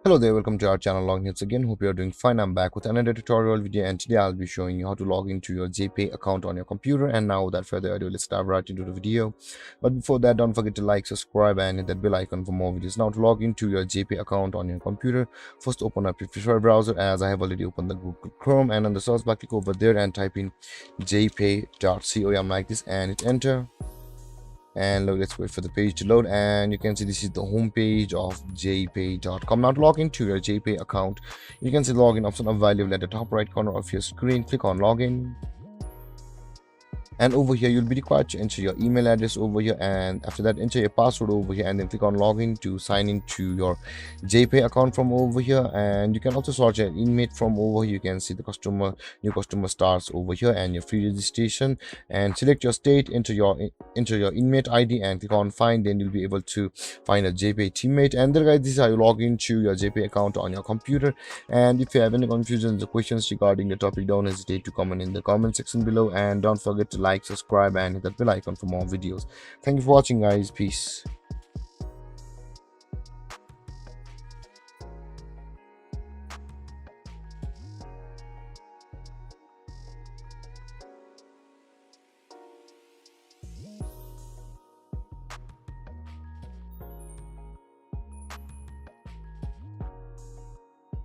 Hello there, welcome to our channel Login Hits again. Hope you are doing fine. I'm back with another tutorial video, and today I'll be showing you how to log into your Jpay account on your computer. And now without further ado, let's dive right into the video. But before that, don't forget to like, subscribe and hit that bell icon for more videos. Now to log into your Jpay account on your computer, first open up your preferred browser, as I have already opened the Google Chrome, and on the search bar click over there and type in jpay.com like this and hit enter. And let's wait for the page to load, and you can see this is the home page of jpay.com. Now to log into your Jpay account, you can see the login option available at the top right corner of your screen. Click on login, and over here you'll be required to enter your email address over here, and after that enter your password over here, and then click on login to sign into your Jpay account from over here. And you can also search an inmate from over here. You can see the new customer starts over here and your free registration, and select your state, enter your inmate ID and click on find. Then you'll be able to find a Jpay teammate. And there guys, this is how you log into your Jpay account on your computer. And if you have any confusions or questions regarding the topic, don't hesitate to comment in the comment section below, and don't forget to like, subscribe and hit that bell icon for more videos. Thank you for watching guys. Peace.